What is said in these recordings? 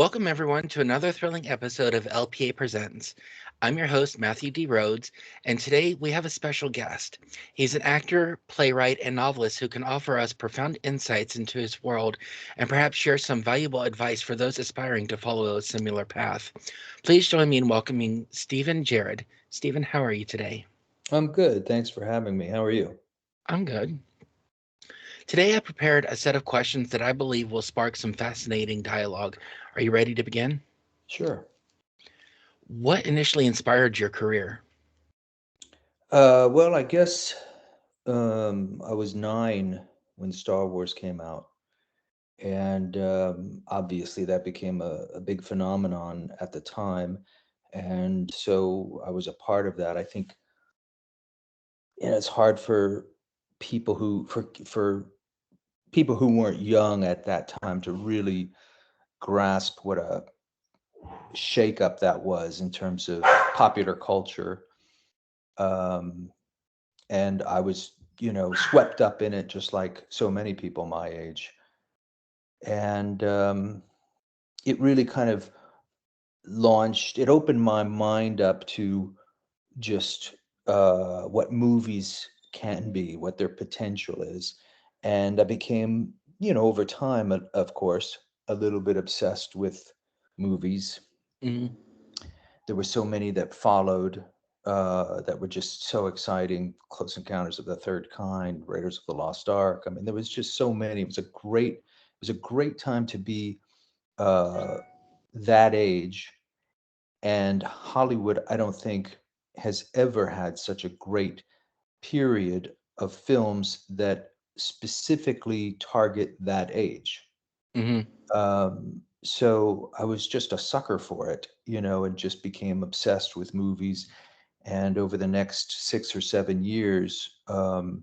Welcome, everyone, to another thrilling episode of LPA Presents. I'm your host, Matthew D. Rhodes, and today we have a special guest. He's an actor, playwright, and novelist who can offer us profound insights into his world and perhaps share some valuable advice for those aspiring to follow a similar path. Please join me in welcoming Stephen Jared. Stephen, how are you today? I'm good. Thanks for having me. How are you? I'm good. Today I prepared a set of questions that I believe will spark some fascinating dialogue. Are you ready to begin? Sure. What initially inspired your career? Well, I guess I was 9 when Star Wars came out, and obviously that became a big phenomenon at the time, and so I was a part of that. I think it's hard for people who weren't young at that time to really grasp what a shakeup that was in terms of popular culture. Um, and I was, swept up in it just like so many people my age. And it really kind of it opened my mind up to just what movies can be, what their potential is. And I became, over time, of course, a little bit obsessed with movies. Mhm. There were so many that followed that were just so exciting. Close Encounters of the Third Kind, Raiders of the Lost Ark. I mean, there was just so many. It was a great time to be uh, that age. And Hollywood, I don't think, has ever had such a great period of films that specifically target that age. Mhm. So I was just a sucker for it, and just became obsessed with movies. And over the next 6 or 7 years, the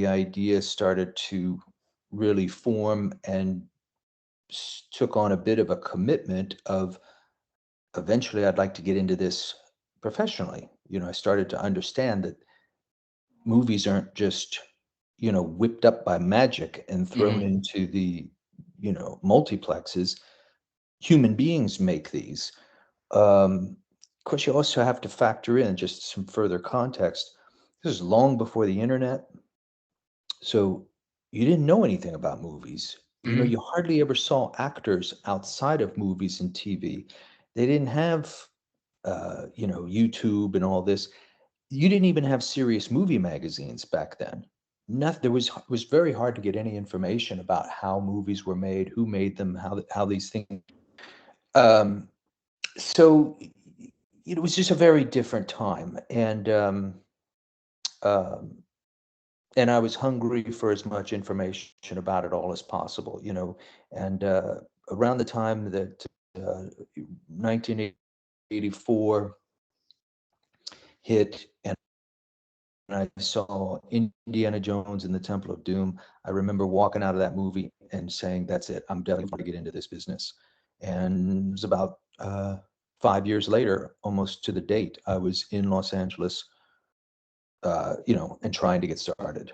idea started to really form and took on a bit of a commitment of eventually I'd like to get into this professionally. I started to understand that movies aren't just, whipped up by magic and thrown Mhm. into the, multiplexes. Human beings make these. Of course, you also have to factor in just some further context. This is long before the internet, so you didn't know anything about movies. Mhm. You hardly ever saw actors outside of movies and TV. They didn't have, YouTube and all this. You didn't even have serious movie magazines back then. Nothing. It was very hard to get any information about how movies were made, who made them, how these things. Um, so it was just a very different time, um, and I was hungry for as much information about it all as possible. And around the time that 1984 hit, and I saw Indiana Jones and the Temple of Doom, I remember walking out of that movie and saying, "That's it. I'm definitely going to get into this business." And it was about 5 years later, almost to the date, I was in Los Angeles, and trying to get started.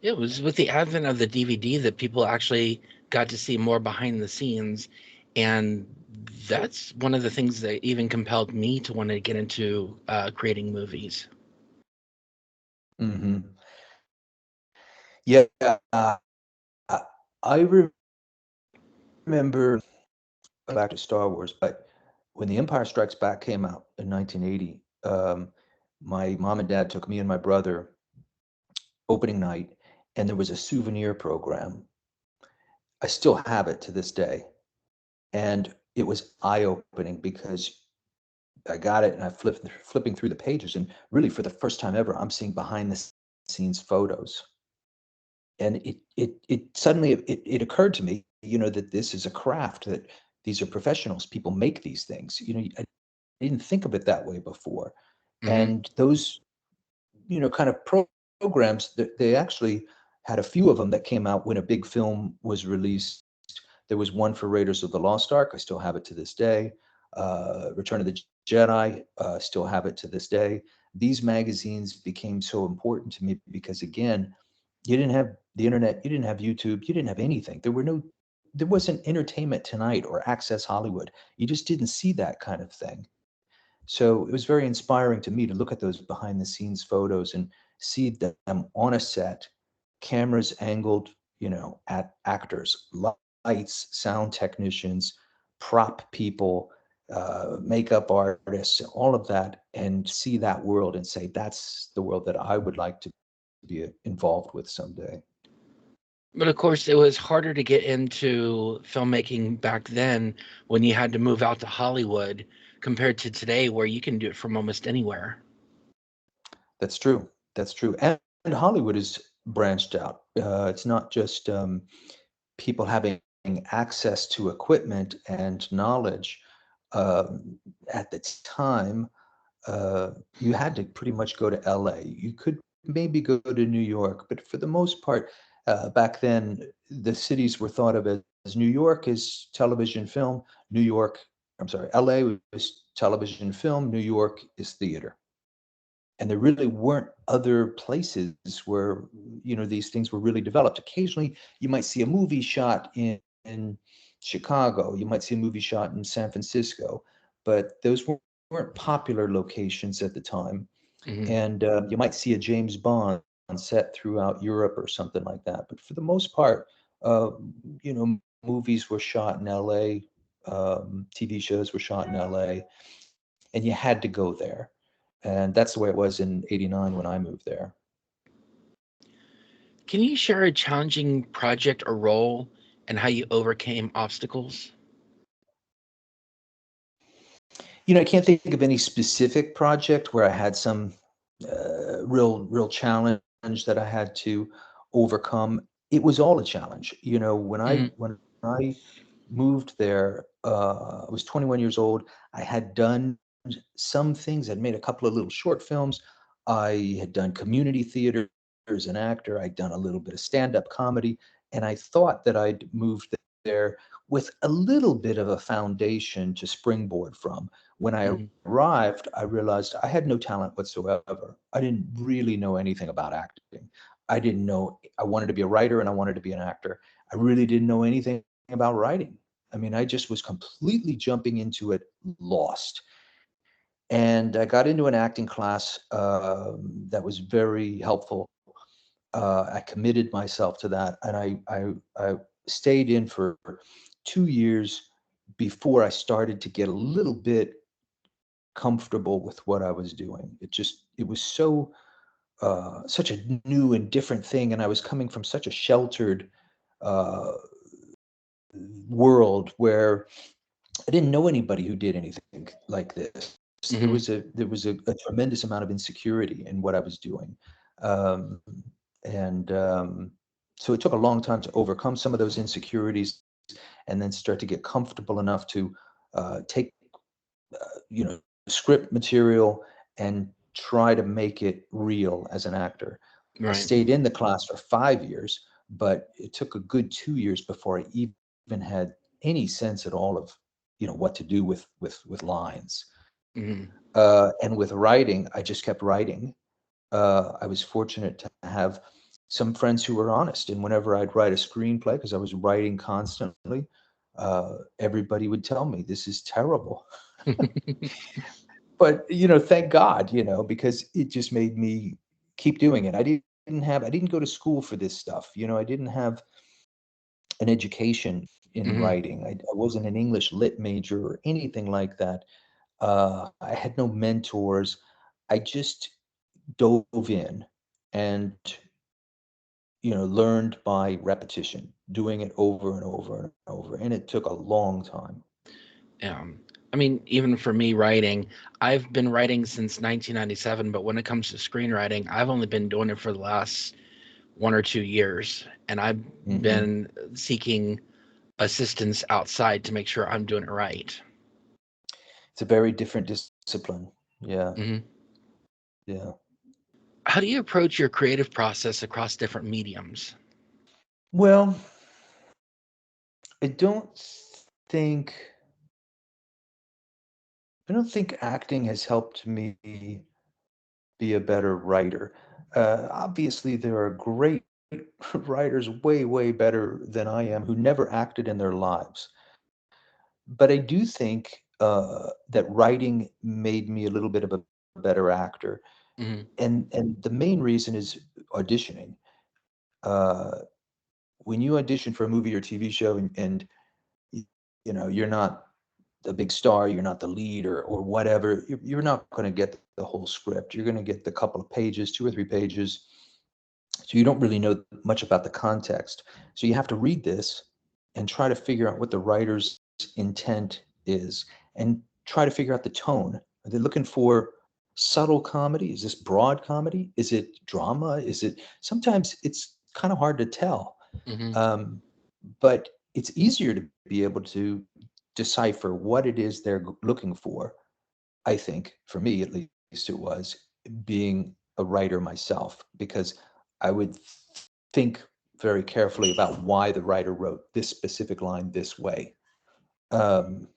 It was with the advent of the DVD that people actually got to see more behind the scenes, and that's one of the things that even compelled me to want to get into creating movies. Hmm. Yeah, I remember back to Star Wars, but when The Empire Strikes Back came out in 1980, my mom and dad took me and my brother opening night, and there was a souvenir program. I still have it to this day, and it was eye-opening because I got it and I flipping through the pages, and really for the first time ever, I'm seeing behind the scenes photos. And it suddenly it occurred to me, that this is a craft, that these are professionals. People make these things. I didn't think of it that way before. Hmm. And those, kind of programs, they actually had a few of them that came out when a big film was released. There was one for Raiders of the Lost Ark. I still have it to this day. Return of the Jedi, still have it to this day. These magazines became so important to me because, again, you didn't have the internet, you didn't have YouTube, you didn't have anything. There were no there wasn't Entertainment Tonight or Access Hollywood. You just didn't see that kind of thing. So it was very inspiring to me to look at those behind the scenes photos and see them on a set, cameras angled, at actors, lights, sound technicians, prop people, makeup artists, all of that, and see that world and say, that's the world that I would like to be involved with someday. But of course, it was harder to get into filmmaking back then when you had to move out to Hollywood compared to today where you can do it from almost anywhere. That's true. That's true. And Hollywood is branched out. It's not just people having access to equipment and knowledge. At the time, you had to pretty much go to LA. You could maybe go to New York, but for the most part, back then, the cities were thought of as New York is television film, New York, I'm sorry, LA was television film, New York is theater. And there really weren't other places where these things were really developed. Occasionally you might see a movie shot in Chicago, you might see a movie shot in San Francisco, but those weren't popular locations at the time. Hmm. And you might see a James Bond set throughout Europe or something like that, but for the most part, uh, movies were shot in LA. TV shows were shot in LA, and you had to go there. And that's the way it was in '89 when I moved there. Can you share a challenging project or role and how you overcame obstacles? I can't think of any specific project where I had some real challenge that I had to overcome. It was all a challenge. Hmm. When I moved there, I was 21 years old. I had done some things. I'd made a couple of little short films. I had done community theater as an actor. I'd done a little bit of stand-up comedy, and I thought that I'd moved there with a little bit of a foundation to springboard from. When I Hmm. arrived, I realized I had no talent whatsoever. I didn't really know anything about acting. I didn't know. I wanted to be a writer and I wanted to be an actor. I really didn't know anything about writing. I mean, I just was completely jumping into it, lost. And I got into an acting class that was very helpful. I committed myself to that, and I stayed in for 2 years before I started to get a little bit comfortable with what I was doing. It was such a new and different thing, and I was coming from such a sheltered uh, world where I didn't know anybody who did anything like this. Hmm. There was a tremendous amount of insecurity in what I was doing, um, and so it took a long time to overcome some of those insecurities, and then start to get comfortable enough to take script material and try to make it real as an actor. I Right. stayed in the class for 5 years, but it took a good 2 years before I even had any sense at all of what to do with lines. Hmm. And with writing, I just kept writing. I was fortunate to have some friends who were honest, and whenever I'd write a screenplay, because I was writing constantly, everybody would tell me this is terrible. But thank God, because it just made me keep doing it. I didn't go to school for this stuff. I didn't have an education in Hmm. writing. I wasn't an English lit major or anything like that. I had no mentors. I just dove in and learned by repetition, doing it over and over and over, and it took a long time. I mean, even for me writing, I've been writing since 1997, but when it comes to screenwriting, I've only been doing it for the last 1 or 2 years, and I've Hmm. been seeking assistance outside to make sure I'm doing it right. It's a very different discipline. Yeah, Hmm. yeah. How do you approach your creative process across different mediums? Well, I don't think I don't think acting has helped me be a better writer. Obviously, there are great writers way better than I am who never acted in their lives. But I do think that writing made me a little bit of a better actor. Hmm. And the main reason is auditioning. Uh, when you audition for a movie or TV show and you know you're not the big star, you're not the lead or whatever, you're not going to get the whole script. You're going to get the couple of pages, 2 or 3 pages. So you don't really know much about the context. So you have to read this and try to figure out what the writer's intent is and try to figure out the tone. Are they looking for subtle comedy? Is this broad comedy? Is it drama? Is it sometimes it's kind of hard to tell. Hmm. Um, but it's easier to be able to decipher what it is they're looking for. I think for me at least it was being a writer myself because I would think very carefully about why the writer wrote this specific line this way. Um,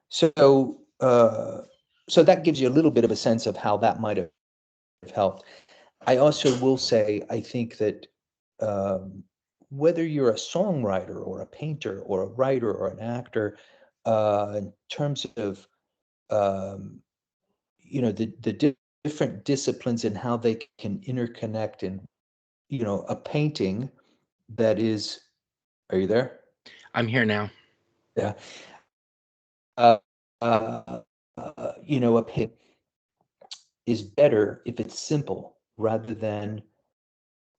so so that gives you a little bit of a sense of how that might have helped. I also will say I think that um, whether you're a songwriter or a painter or a writer or an actor, in terms of um, the different disciplines and how they can interconnect and a painting that is, are you there? I'm here now. Yeah. A painting is better if it's simple rather than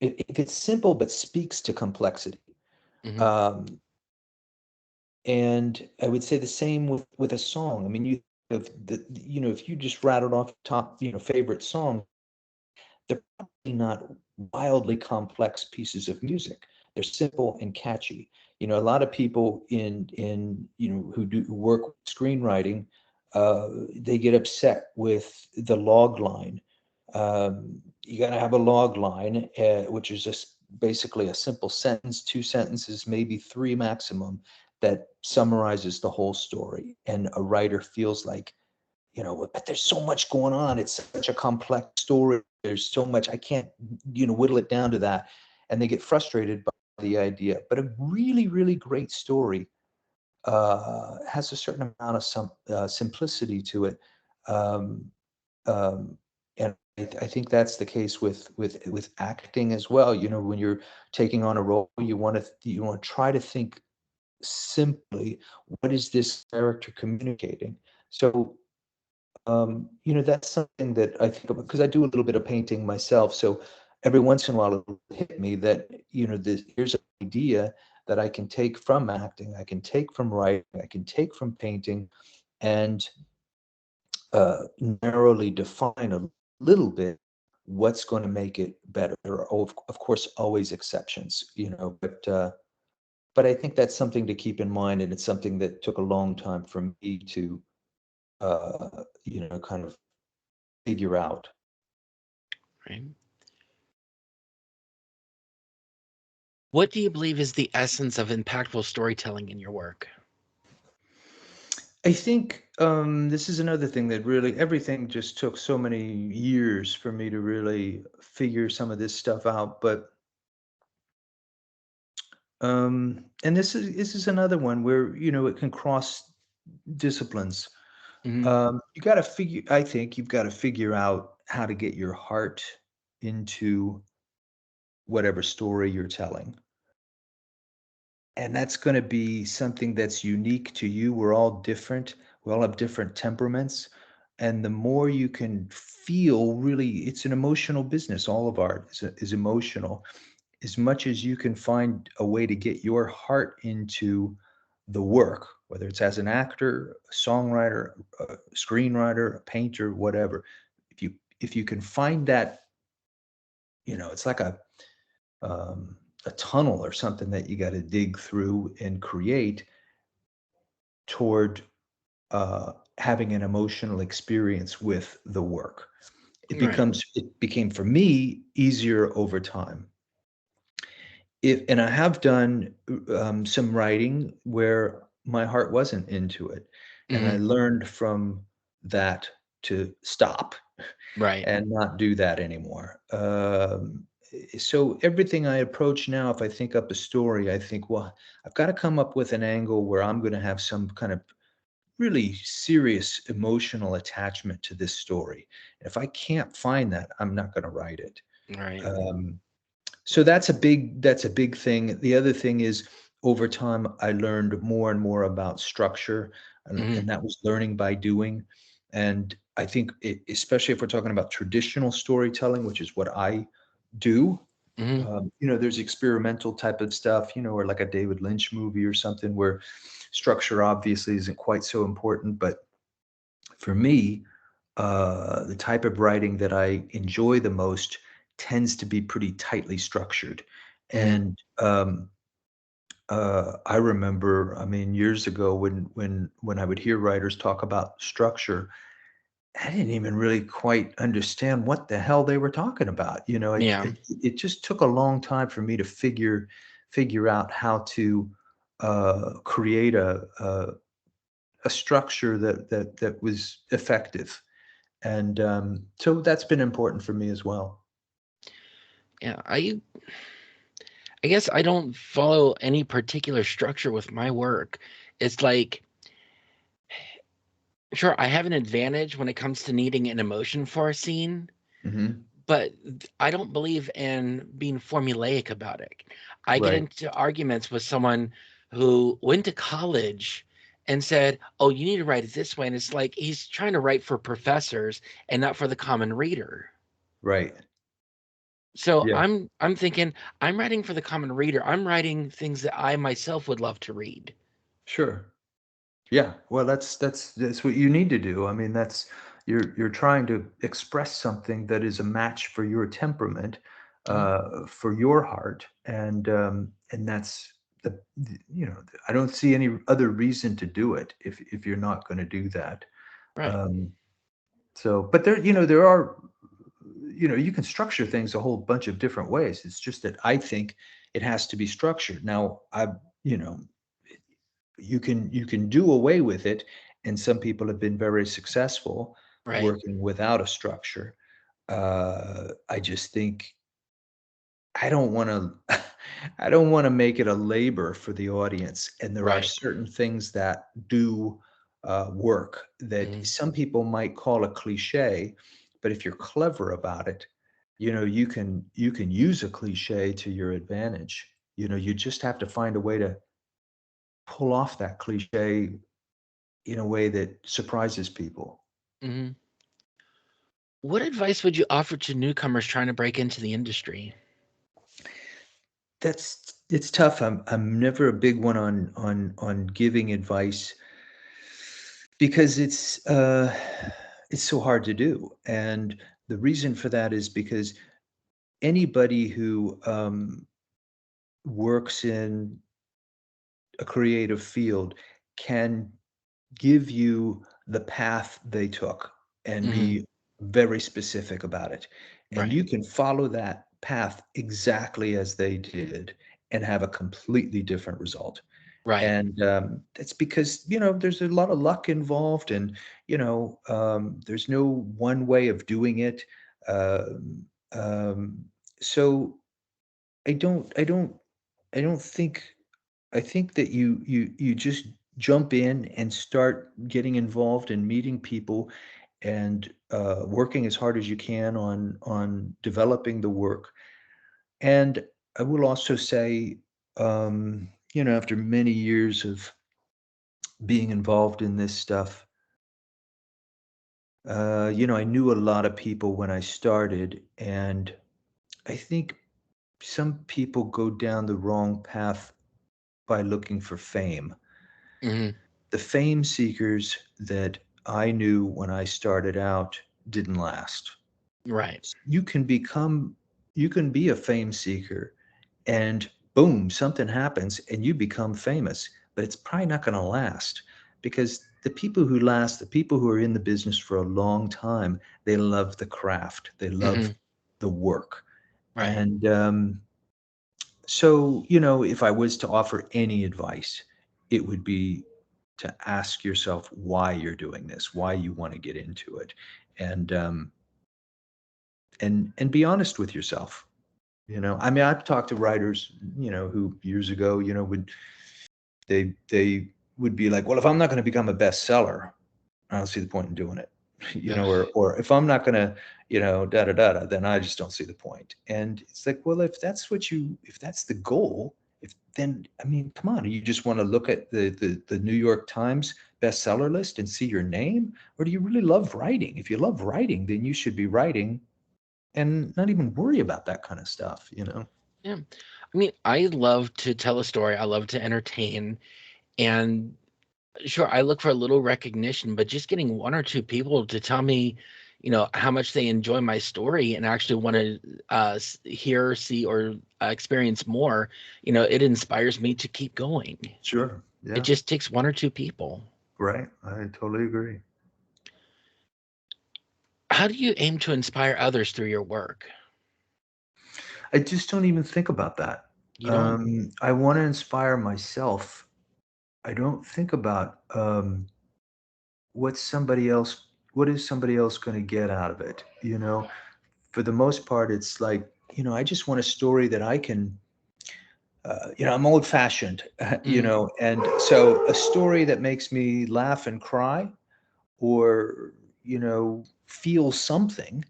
if it's simple but speaks to complexity. Hmm. Um, and I would say the same with a song. I mean, if you just rattled off top, favorite songs, they're probably not wildly complex pieces of music. They're simple and catchy. A lot of people in who work with screenwriting, they get upset with the log line. You got to have a log line, which is just basically a simple sentence, 2 sentences, maybe three maximum, that summarizes the whole story. And a writer feels like, but there's so much going on. It's such a complex story. There's so much. I can't, whittle it down to that. And they get frustrated by the idea. But a really great story has a certain amount of some simplicity to it. Um, and I think that's the case with acting as well. When you're taking on a role, you want to try to think simply, what is this character communicating? So that's something that I think about because I do a little bit of painting myself. So every once in a while it'll hit me that, here's an idea that I can take from acting, I can take from writing, I can take from painting, and narrowly define a little bit what's going to make it better. There are, of course, always exceptions, but I think that's something to keep in mind, and it's something that took a long time for me to, kind of figure out. Right. What do you believe is the essence of impactful storytelling in your work? I think this is another thing that really everything just took so many years for me to really figure some of this stuff out. But and this is another one where it can cross disciplines. Hmm. You got to figure. I think you've got to figure out how to get your heart into whatever story you're telling. And that's going to be something that's unique to you. We're all different. We all have different temperaments. And the more you can feel, really, it's an emotional business. All of art is emotional. As much as you can find a way to get your heart into the work, whether it's as an actor, a songwriter, a screenwriter, a painter, whatever. If you can find that, it's like a tunnel or something that you got to dig through and create toward having an emotional experience with the work. Right. It became for me easier over time. And I have done some writing where my heart wasn't into it, and I Hmm. learned from that to stop Right. and not do that anymore. So everything I approach now, if I think up a story, I think, well, I've got to come up with an angle where I'm going to have some kind of really serious emotional attachment to this story. If I can't find that, I'm not going to write it. Right. Um, so that's a big thing. The other thing is over time I learned more and more about structure, and Mhm. that was learning by doing. And I think especially if we're talking about traditional storytelling, which is what I do, Mhm. there's experimental type of stuff, or like a David Lynch movie or something where structure obviously isn't quite so important. But for me, the type of writing that I enjoy the most tends to be pretty tightly structured. Mhm. And I remember, I mean, years ago when I would hear writers talk about structure, I didn't even really quite understand what the hell they were talking about. Yeah. It just took a long time for me to figure out how to create a structure that was effective. And so that's been important for me as well. Yeah. I guess I don't follow any particular structure with my work. It's like, sure, I have an advantage when it comes to needing an emotion for a scene, Hmm. but I don't believe in being formulaic about it. I get Right, into arguments with someone who went to college and said, "Oh, you need to write it this way." And it's like he's trying to write for professors and not for the common reader. right. So Yeah, I'm thinking I'm writing for the common reader. I'm writing things that I myself would love to read. sure. Yeah, well, that's what you need to do. I mean, that's you're trying to express something that is a match for your temperament, Yeah, for your heart, and that's I don't see any other reason to do it if you're not going to do that. right, Um, so, but there are, you can structure things a whole bunch of different ways. It's just that I think it has to be structured. Now, you know, you can do away with it, and some people have been very successful right, working without a structure. I just think I don't want to I don't want to make it a labor for the audience. And there are right. certain things that do work that Hmm. some people might call a cliche, but if you're clever about it, you can use a cliche to your advantage. You just have to find a way to pull off that cliche in a way that surprises people. Hmm. What advice would you offer to newcomers trying to break into the industry? It's tough. I'm never a big one on giving advice because it's so hard to do. And the reason for that is because anybody who works in a creative field can give you the path they took and Hmm. be very specific about it. And Right, you can follow that path exactly as they did and have a completely different result. right. And that's because, there's a lot of luck involved, and, there's no one way of doing it. Um, um, so I don't think I think that you just jump in and start getting involved and meeting people and working as hard as you can on developing the work. And I will also say, after many years of being involved in this stuff, I knew a lot of people when I started, and I think some people go down the wrong path by looking for fame. Hmm. The fame seekers that I knew when I started out didn't last. Right. You can become you can be a fame seeker, and boom, something happens and you become famous, but it's probably not going to last, because the people who last, the people who are in the business for a long time, they love the craft, they love Hmm. the work. Right. And so, if I was to offer any advice, it would be to ask yourself why you're doing this, why you want to get into it, and be honest with yourself. I mean, I've talked to writers, who years ago, would they would be like, well, if I'm not going to become a bestseller, I don't see the point in doing it. Ugh, Or if I'm not going to, da da da da, then I just don't see the point. And it's like, well, if that's the goal, if then, I mean, come on, you just want to look at the New York Times bestseller list and see your name, or do you really love writing? If you love writing, then you should be writing and not even worry about that kind of stuff. yeah. I mean, I love to tell a story. I love to entertain, and sure, I look for a little recognition, but just getting one or two people to tell me, how much they enjoy my story and actually want to hear, see, or experience more, it inspires me to keep going. Sure. It Yeah. just takes one or two people. Right. I totally agree. How do you aim to inspire others through your work? I just don't even think about that. You don't? I want to inspire myself. I don't think about what is somebody else going to get out of it. For the most part, it's like, I just want a story that I can, I'm old fashioned, Mhm. and so a story that makes me laugh and cry, or, feel something,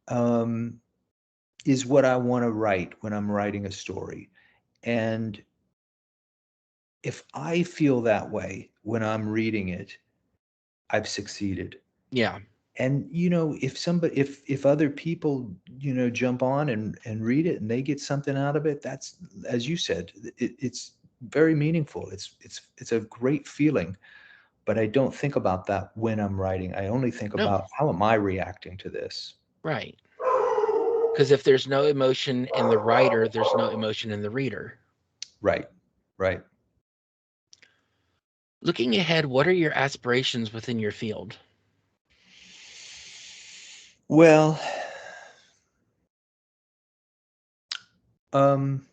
um, is what I want to write when I'm writing a story. And if I feel that way when I'm reading it, I've succeeded. Yeah, And if other people, jump on and read it and they get something out of it, that's, as you said, it's very meaningful. It's a great feeling. But I don't think about that when I'm writing. I only think no, about, how am I reacting to this? right. Because if there's no emotion in the writer, there's no emotion in the reader. Right. Right. Looking ahead, what are your aspirations within your field? Well, um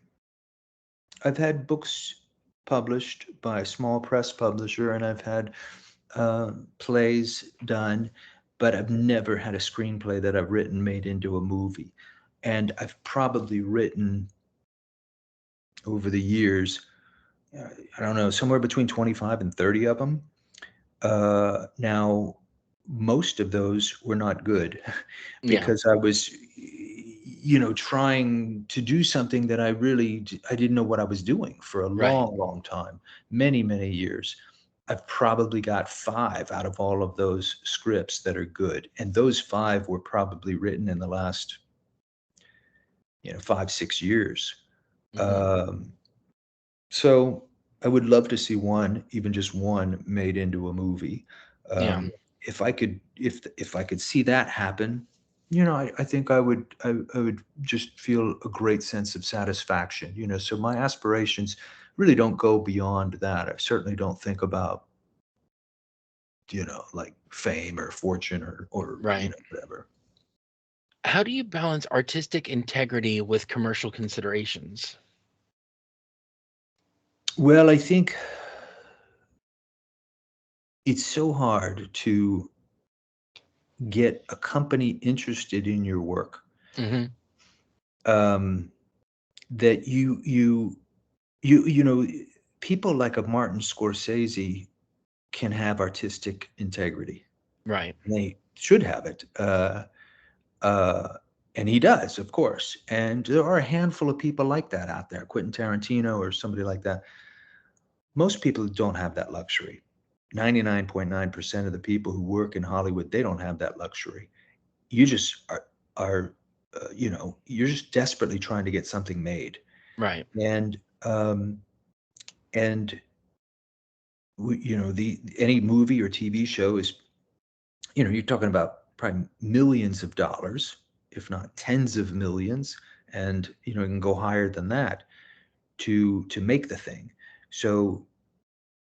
I've had books published by a small press publisher, and I've had plays done, but I've never had a screenplay that I've written made into a movie. And I've probably written over the years, uh, I don't know, somewhere between 25 and 30 of them. Now, most of those were not good Yeah, because I was, trying to do something that I didn't know what I was doing for a right, long, long time, many, many years. I've probably got five out of all of those scripts that are good, and those five were probably written in the last, 5, 6 years. hmm, Um, so I would love to see one, even just one, made into a movie. yeah, If I could see that happen, I think I would just feel a great sense of satisfaction. So my aspirations really don't go beyond that. I certainly don't think about, like fame or fortune or right. whatever. How do you balance artistic integrity with commercial considerations? Well, I think it's so hard to get a company interested in your work, Hmm. um, that you know people like a Martin Scorsese can have artistic integrity. Right, They should have it, uh, and he does, of course. And there are a handful of people like that out there, Quentin Tarantino or somebody like that. Most people don't have that luxury. 99.9% of the people who work in Hollywood, they don't have that luxury. You just are you're just desperately trying to get something made. right, And um, and the any movie or TV show is, you're talking about probably millions of dollars, if not tens of millions, and it can go higher than that to make the thing. So,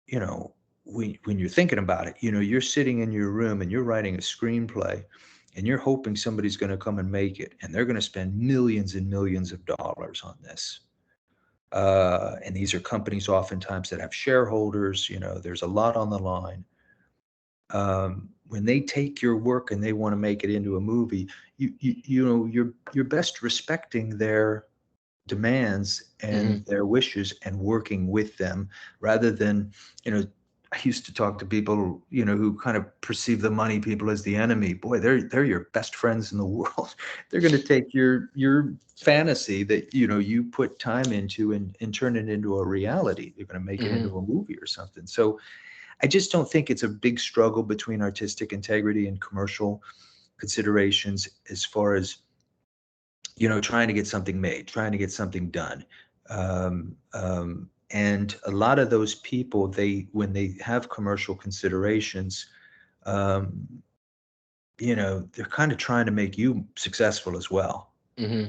you know, when you're thinking about it, you're sitting in your room and you're writing a screenplay, and you're hoping somebody's going to come and make it, and they're going to spend millions and millions of dollars on this. And these are companies oftentimes that have shareholders. There's a lot on the line. When they take your work and they want to make it into a movie, you're best respecting their demands Hmm. and their wishes and working with them rather than, you know, I used to talk to people, who kind of perceive the money people as the enemy. Boy, they're your best friends in the world. They're going to take your fantasy that, you put time into and turn it into a reality. They're going to make it Hmm. into a movie or something. So I just don't think it's a big struggle between artistic integrity and commercial considerations as far as, trying to get something made, trying to get something done. And a lot of those people, when they have commercial considerations, um, they're kind of trying to make you successful as well. Hmm.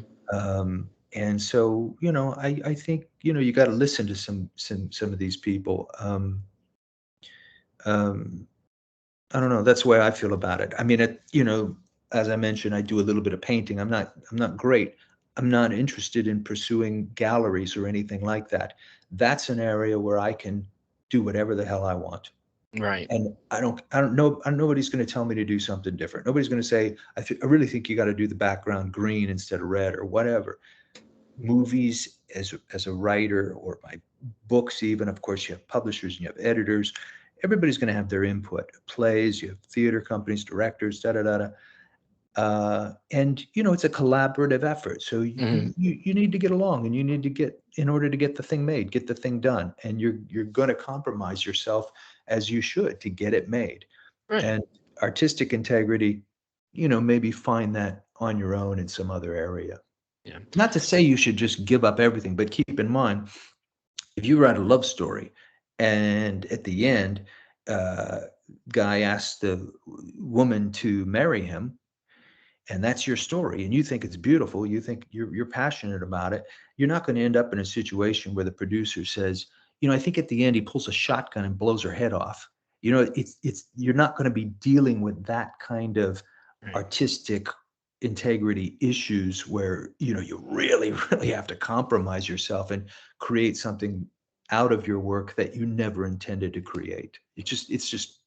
And so, I think, you got to listen to some of these people. Um, I don't know. That's the way I feel about it. I mean, as I mentioned, I do a little bit of painting. I'm not great. I'm not interested in pursuing galleries or anything like that. That's an area where I can do whatever the hell I want. Right. And I don't know, nobody's going to tell me to do something different. Nobody's going to say, I really think you got to do the background green instead of red or whatever. Movies, as a writer, or my books, even, of course, you have publishers and you have editors. Everybody's going to have their input. Plays, you have theater companies, directors, da da da da. And it's a collaborative effort. So Hmm. you need to get along, and you need to get, in order to get the thing made, get the thing done, and you're going to compromise yourself, as you should, to get it made. Right. And artistic integrity, maybe find that on your own in some other area. Yeah. Not to say you should just give up everything, but keep in mind, if you write a love story and at the end, uh, guy asks the woman to marry him, and that's your story, and you think it's beautiful, you think you're passionate about it, you're not going to end up in a situation where the producer says, I think at the end he pulls a shotgun and blows her head off. It's you're not going to be dealing with that kind of Right. artistic integrity issues where, you really really have to compromise yourself and create something out of your work that you never intended to create. It's just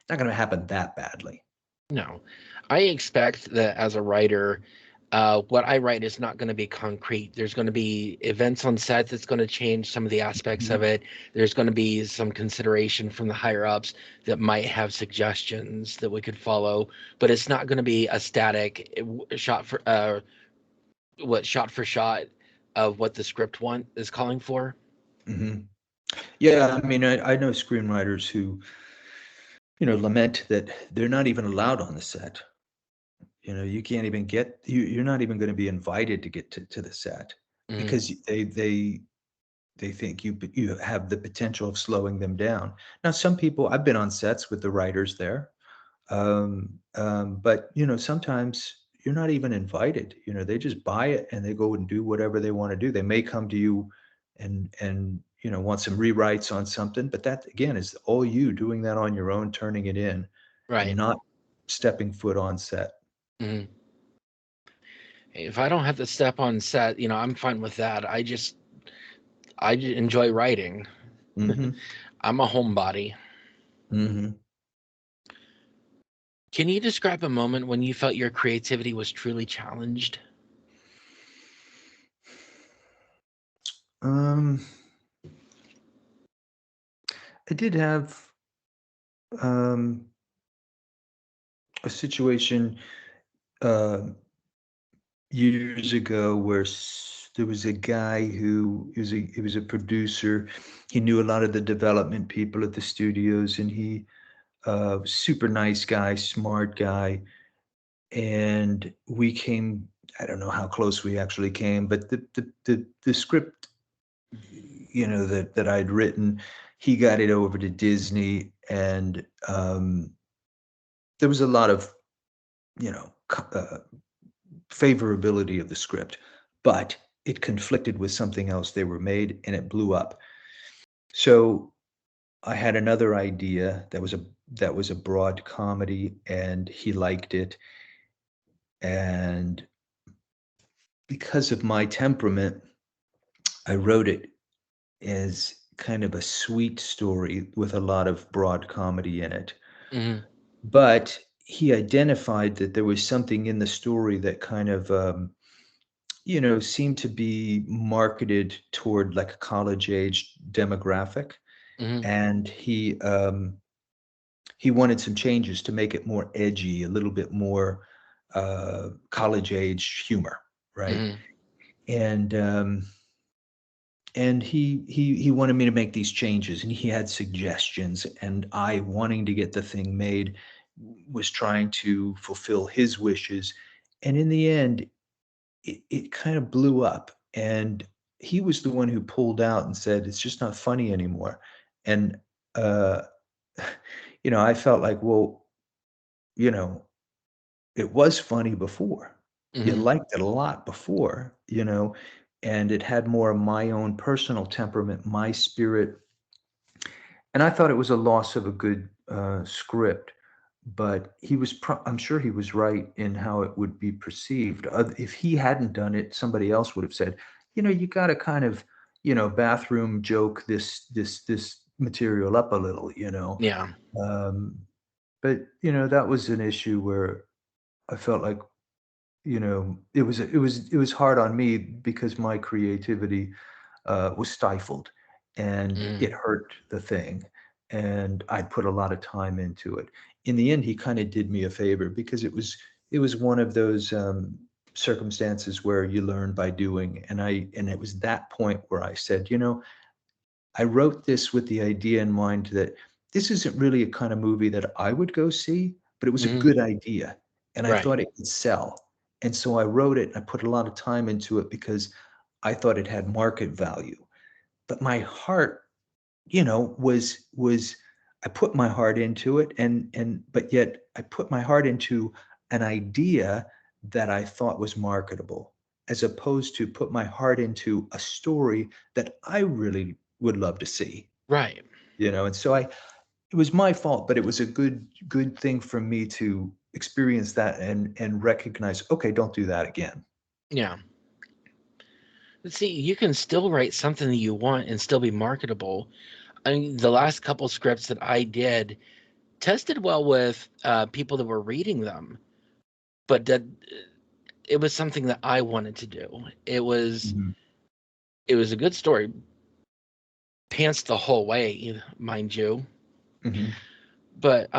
not going to happen that badly. No, I expect that as a writer, what I write is not going to be concrete. There's going to be events on set that's going to change some of the aspects of Mhm. it. There's going to be some consideration from the higher ups that might have suggestions that we could follow, but it's not going to be a static shot for shot for shot of what the script want is calling for. Mhm. Yeah, I mean, I know screenwriters who, lament that they're not even allowed on the set. You can't even you're not even going to be invited to get to the set Hmm. because they think you have the potential of slowing them down. Now, some people, I've been on sets with the writers there, but sometimes you're not even invited. They just buy it and they go and do whatever they want to do. They may come to you and want some rewrites on something, but that again is all you doing that on your own, turning it in, and Right. not stepping foot on set. Hmm. If I don't have to step on set, I'm fine with that. Enjoy writing. Hmm. I'm a homebody. Hmm. Can you describe a moment when you felt your creativity was truly challenged? Um, I did have um, a situation uh, years ago where there was a guy who he was a producer. He knew a lot of the development people at the studios, and he super nice guy, smart guy, and we came. I don't know how close we actually came, but the script, that I'd written, he got it over to Disney, and there was a lot of favorability of the script, but it conflicted with something else they were made, and it blew up. So I had another idea that was a broad comedy, and he liked it. And because of my temperament, I wrote it as kind of a sweet story with a lot of broad comedy in it. Hmm. But he identified that there was something in the story that kind of seemed to be marketed toward like a college age demographic. Hmm. And he wanted some changes to make it more edgy, a little bit more college age humor, right? Hmm. And he wanted me to make these changes, and he had suggestions, and I, wanting to get the thing made, was trying to fulfill his wishes. And in the end, it kind of blew up, and he was the one who pulled out and said it's just not funny anymore. And uh I felt like, well, you know it was funny before. You Hmm. liked it a lot before, and it had more of my own personal temperament, my spirit. And I thought it was a loss of a good script, but I'm sure he was right in how it would be perceived. If he hadn't done it, somebody else would have said, you got to kind of, bathroom joke this material up a little, Yeah. Um, but that was an issue where I felt like, it was hard on me because my creativity was stifled, and Hmm. it hurt the thing. And I put a lot of time into it. In the end, he kind of did me a favor because it was one of those circumstances where you learn by doing. And it was that point where I said, I wrote this with the idea in mind that this isn't really a kind of movie that I would go see, but it was a Hmm. good idea, and I Right. thought it could sell. And so I wrote it, and I put a lot of time into it because I thought it had market value. But my heart, was I put my heart into it, and but yet I put my heart into an idea that I thought was marketable, as opposed to put my heart into a story that I really would love to see. Right. And so it was my fault, but it was a good thing for me to experience that and recognize, okay, don't do that again. Yeah. But see, you can still write something that you want and still be marketable. I mean, the last couple scripts that I did tested well with people that were reading them, but that it was something that I wanted to do. Mhm. It was a good story, pants the whole way, mind you. Mhm. But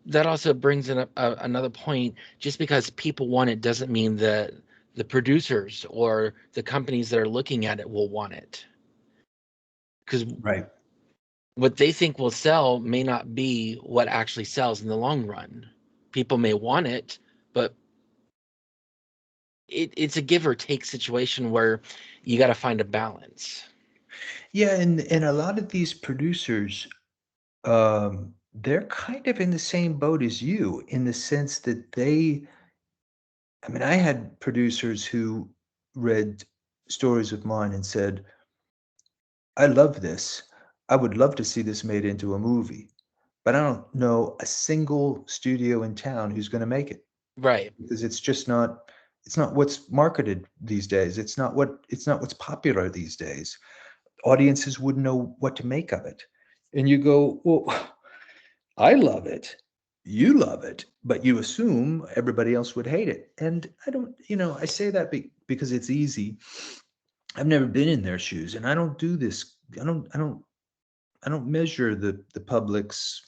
that also brings in another point. Just because people want it doesn't mean that the producers or the companies that are looking at it will want it. Because Right. what they think will sell may not be what actually sells in the long run. People may want it, but it's a give or take situation where you got to find a balance. Yeah, and a lot of these producers, they're kind of in the same boat as you, in the sense that I mean, I had producers who read stories of mine and said, I love this. I would love to see this made into a movie, but I don't know a single studio in town who's going to make it, Right, because it's not what's marketed these days. It's not what's popular these days. Audiences wouldn't know what to make of it. And you go, well, I love it. You love it, but you assume everybody else would hate it. And I don't, I say that because it's easy. I've never been in their shoes, and I don't do this. I don't measure the public's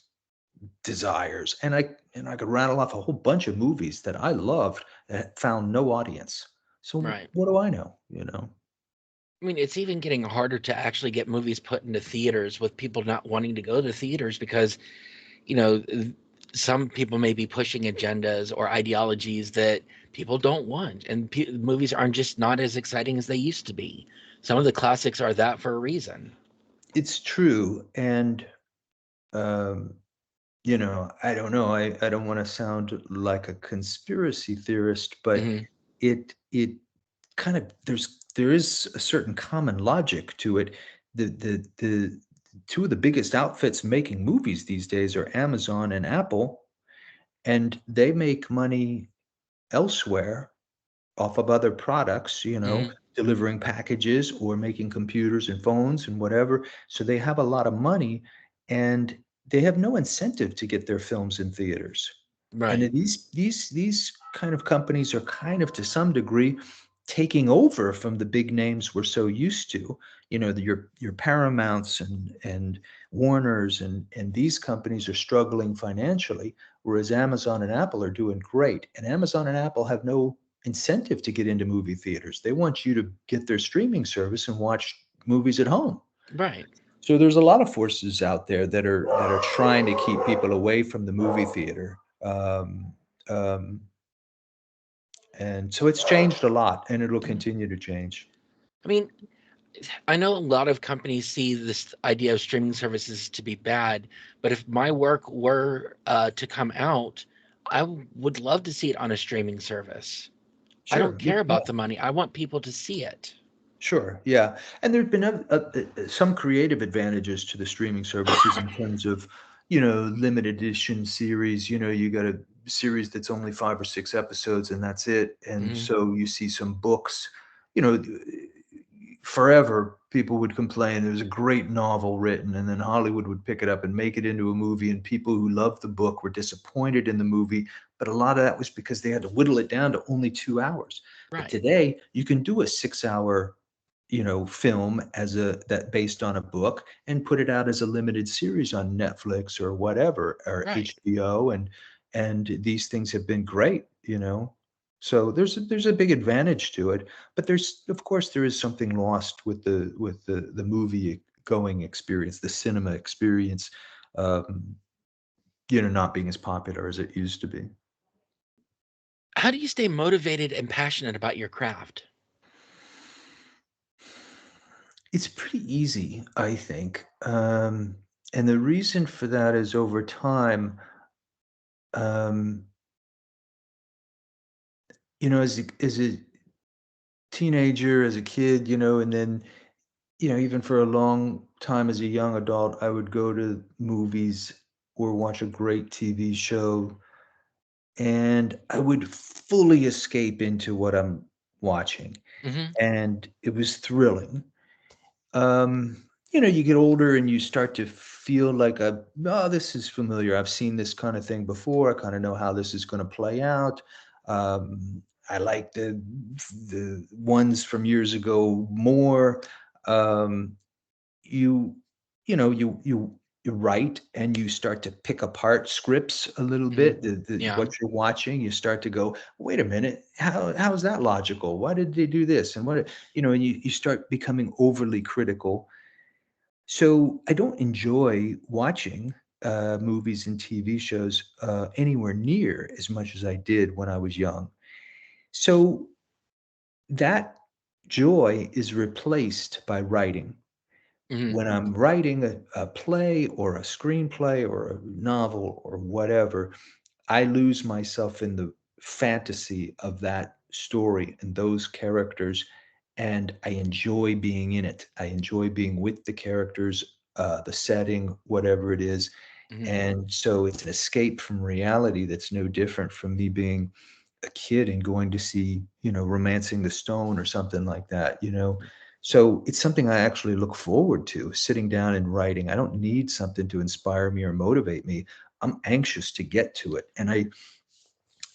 desires. And I could rattle off a whole bunch of movies that I loved that found no audience. So right. what do I know? I mean, it's even getting harder to actually get movies put into theaters with people not wanting to go to theaters because, you know, some people may be pushing agendas or ideologies that people don't want, and movies aren't just not as exciting as they used to be. Some of the classics are that for a reason. It's true. And um I don't know. I don't want to sound like a conspiracy theorist, but Hmm. it kind of there is a certain common logic to it. The two of the biggest outfits making movies these days are Amazon and Apple, and they make money elsewhere off of other products, Hmm. delivering packages or making computers and phones and whatever. So they have a lot of money, and they have no incentive to get their films in theaters. And Right. then these kind of companies are kind of, to some degree, taking over from the big names we're so used to. Your Paramounts and Warners, and these companies are struggling financially, whereas Amazon and Apple are doing great. And Amazon and Apple have no incentive to get into movie theaters. They want you to get their streaming service and watch movies at home. Right. So there's a lot of forces out there that are trying to keep people away from the movie theater. Um, and so it's changed a lot, and it'll Mhm. continue to change. I mean, I know a lot of companies see this idea of streaming services to be bad, but if my work were to come out, would love to see it on a streaming service. I don't Sure. care about the money. I want people to see it. Sure, yeah, and there've been some creative advantages to the streaming services in terms of, limited edition series. You got a series that's only 5 or 6 episodes, and that's it. And Hmm. so you see some books. You know, forever people would complain there was a great novel written, and then Hollywood would pick it up and make it into a movie, and people who loved the book were disappointed in the movie. But a lot of that was because they had to whittle it down to only 2 hours. But Right. today you can do a 6 hour film as a that based on a book, and put it out as a limited series on Netflix or whatever, or Right. HBO. And these things have been great. So there's a big advantage to it, but there's, of course, there is something lost with the movie going experience, the cinema experience, um, not being as popular as it used to be. How do you stay motivated and passionate about your craft? It's pretty easy, I think. And the reason for that is, over time, um, as a teenager, as a kid, and then, even for a long time as a young adult, I would go to movies or watch a great TV show, and I would fully escape into what I'm watching. Hmm. And it was thrilling. You get older and you start to feel like, oh, this is familiar. I've seen this kind of thing before. I kind of know how this is going to play out. I like the ones from years ago more. Um, you you write, and you start to pick apart scripts a little Hmm. bit. Yeah. What you're watching, you start to go, wait a minute, how is that logical? Why did they do this? And and you start becoming overly critical. So I don't enjoy watching movies and TV shows anywhere near as much as I did when I was young. So that joy is replaced by writing. Hmm. When I'm writing a play or a screenplay or a novel or whatever, I lose myself in the fantasy of that story and those characters, and I enjoy being in it. I enjoy being with the characters, the setting, whatever it is. Hmm. And so it's an escape from reality that's no different from me being a kid and going to see, Romancing the Stone or something like that. So it's something I actually look forward to, sitting down and writing. I don't need something to inspire me or motivate me. I'm anxious to get to it. And I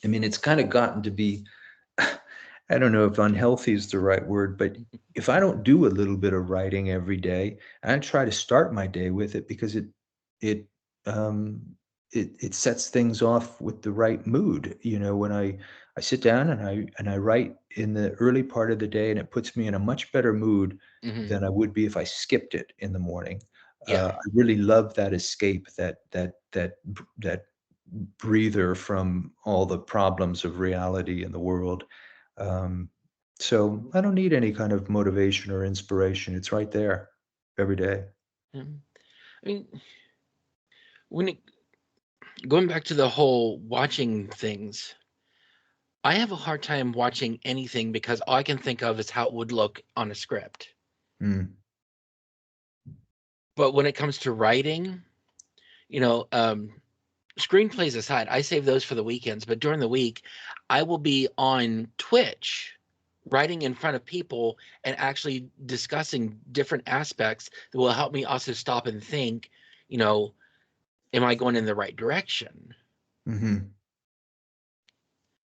mean, it's kind of gotten to be, I don't know if unhealthy is the right word, but if I don't do a little bit of writing every day, and I try to start my day with it, because it um it sets things off with the right mood. When I sit down and I write in the early part of the day, and it puts me in a much better mood Hmm. than I would be if I skipped it in the morning. Yeah. I really love that escape, that breather from all the problems of reality in the world. Um, so I don't need any kind of motivation or inspiration. It's right there every day. Mhm. I mean, when it, going back to the whole watching things, I have a hard time watching anything because all I can think of is how it would look on a script. Mm, But when it comes to writing, you know, screenplays aside, I save those for the weekends. But during the week, I will be on Twitch writing in front of people and actually discussing different aspects that will help me also stop and think, you know, am I going in the right direction? mhm.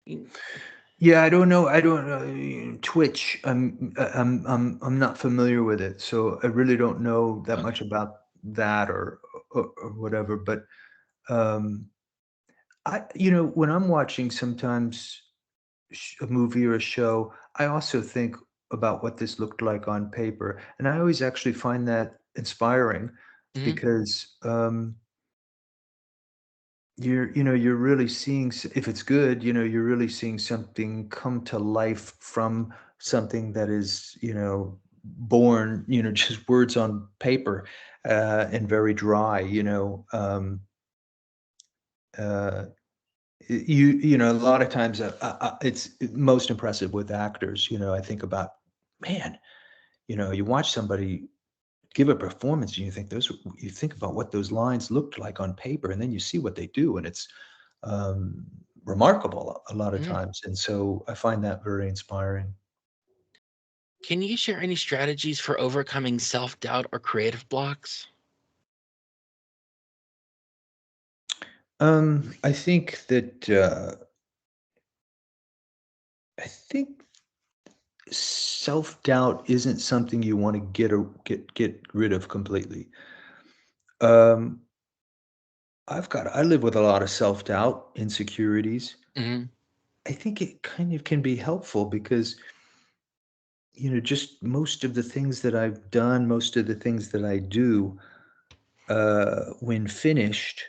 Mm, Yeah, I don't know. I don't know Twitch. I'm not familiar with it, so I really don't know that much okay. about that or whatever. But um, when I'm watching sometimes a movie or a show, I also think about what this looked like on paper, and I always actually find that inspiring Hmm. because you're really seeing if it's good, you're really seeing something come to life from something that is born, just words on paper, and very dry. Uh, a lot of times, it's most impressive with actors. I think about, man, you watch somebody give a performance and you think about what those lines looked like on paper, and then you see what they do, and it's um, remarkable a lot of Hmm. times. And so I find that very inspiring. Can you share any strategies for overcoming self doubt or creative blocks? I think that I think self doubt isn't something you want to get rid of completely. Um, I live with a lot of self doubt, insecurities. Hmm. I think it kind of can be helpful because just most of the things that I've done, most of the things that I do, when finished,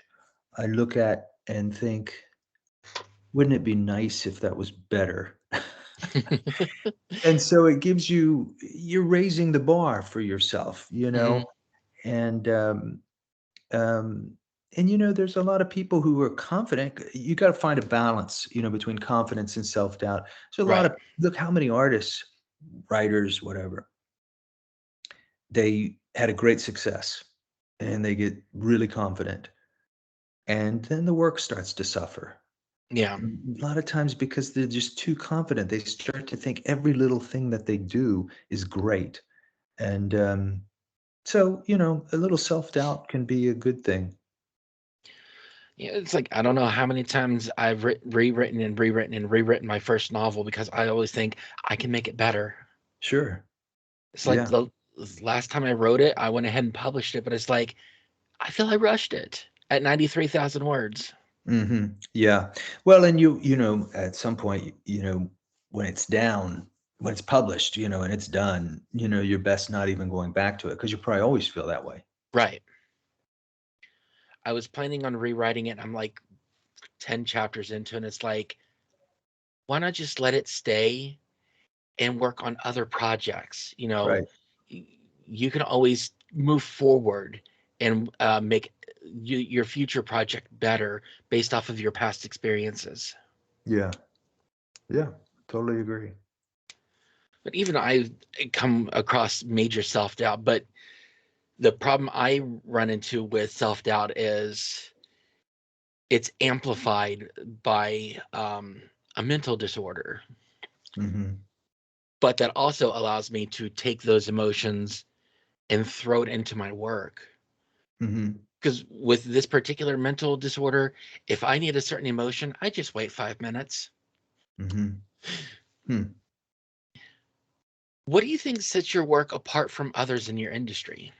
I look at and think, wouldn't it be nice if that was better? And so it gives you're raising the bar for yourself, Hmm. and um, there's a lot of people who are confident. You got to find a balance, between confidence and self doubt. So a lot Right. of look how many artists, writers, whatever, they had a great success, and they get really confident, and then the work starts to suffer. Yeah. A lot of times because they're just too confident, they start to think every little thing that they do is great. And so, a little self doubt can be a good thing. Yeah, it's like I don't know how many times I've rewritten and rewritten and rewritten my first novel because I always think I can make it better. Sure. It's like Yeah. the last time I wrote it, I went ahead and published it, but it's like I feel I rushed it at 93,000 words. Yeah. Well, and at some point, when it's down, when it's published, and it's done, you're best not even going back to it because you probably always feel that way. Right. I was planning on rewriting it. I'm like 10 chapters into it, and it's like, why not just let it stay and work on other projects? Right. You can always move forward and make your future project better based off of your past experiences. Yeah. Yeah. Totally agree. But even I come across major self doubt. But the problem I run into with self doubt is it's amplified by a mental disorder. hmm But that also allows me to take those emotions and throw it into my work. hmm Because with this particular mental disorder, if I need a certain emotion, I just wait 5 minutes. hmm Hmm. What do you think sets your work apart from others in your industry?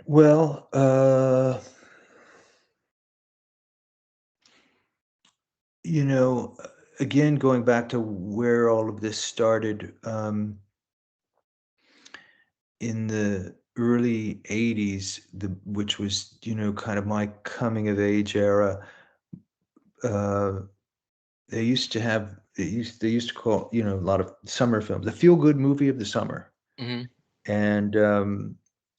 Well, you know, again, going back to where all of this started, in the early 80s, which was, kind of my coming of age era, uh, they used to call, a lot of summer films, the feel good movie of the summer. Hmm. And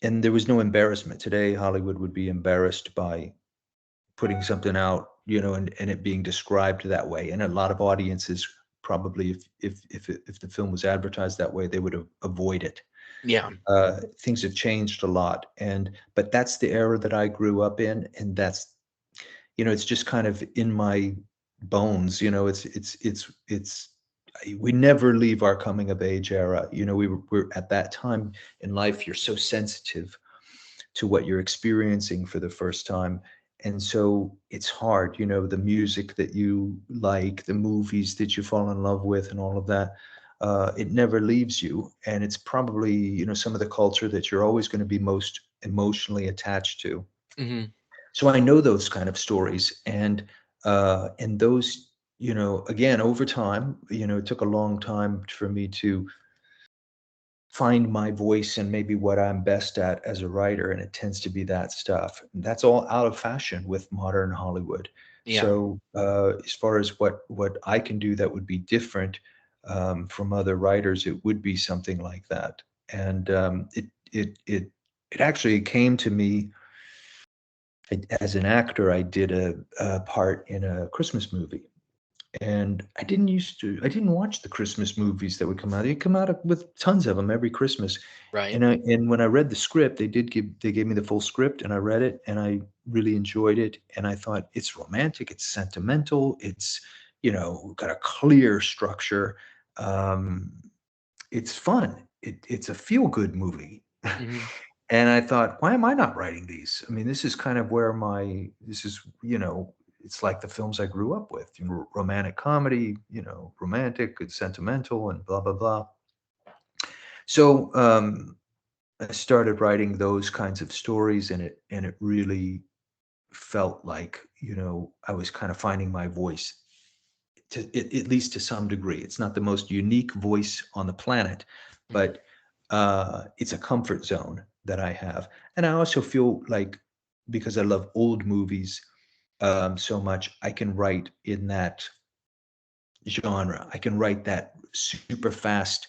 and there was no embarrassment. Today, Hollywood would be embarrassed by putting something out, and it being described that way. And a lot of audiences probably, if the film was advertised that way, they would avoid it. Yeah. Things have changed a lot, and but that's the era that I grew up in, and that's it's just kind of in my bones. We never leave our coming of age era. We're at that time in life. You're so sensitive to what you're experiencing for the first time, And so it's hard, the music that you like, the movies that you fall in love with, and all of that. It never leaves you, and it's probably some of the culture that you're always going to be most emotionally attached to. Hmm. So I know those kind of stories, and those, again, over time, it took a long time for me to find my voice and maybe what I'm best at as a writer, and it tends to be that stuff. And that's all out of fashion with modern Hollywood. Yeah. So as far as what I can do that would be different from other writers, it would be something like that. And it actually came to me as an actor. I did a part in a Christmas movie, and I didn't watch the Christmas movies that would come out. They come out with tons of them every Christmas. Right. And when I read the script, they gave me the full script, and I read it, and I really enjoyed it. And I thought, it's romantic, it's sentimental, it's, got a clear structure. Um, it's fun. It's a feel good movie. Hmm. And I thought, why am I not writing these? I mean, this is kind of where this is, it's like the films I grew up with, romantic comedy, romantic, it's sentimental, and blah, blah, blah. So I started writing those kinds of stories, and it really felt like, I was kind of finding my voice, at least to some degree. It's not the most unique voice on the planet, Hmm. but it's a comfort zone that I have. And I also feel like, because I love old movies so much, I can write in that genre. I can write that super fast,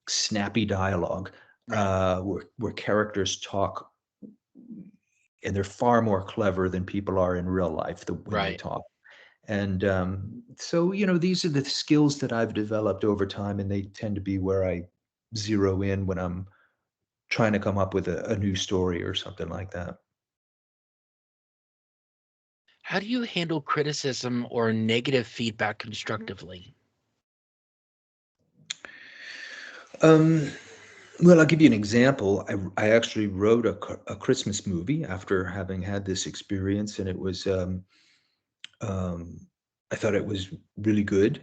snappy dialogue Right. where characters talk, and they're far more clever than people are in real life when they Right. talk. And so, these are the skills that I've developed over time, and they tend to be where I zero in when I'm trying to come up with a new story or something like that. How do you handle criticism or negative feedback constructively? Um, well, I'll give you an example. I actually wrote a Christmas movie after having had this experience, and it was, um, I thought it was really good.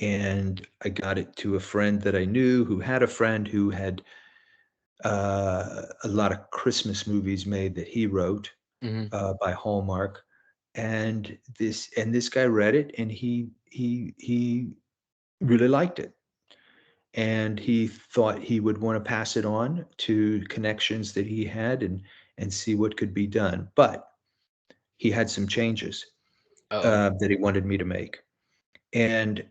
And I got it to a friend that I knew who had a friend who had a lot of Christmas movies made that he wrote Hmm. by Hallmark. And this guy read it, and he really liked it, and he thought he would want to pass it on to connections that he had, and see what could be done. But he had some changes Oh. that he wanted me to make, and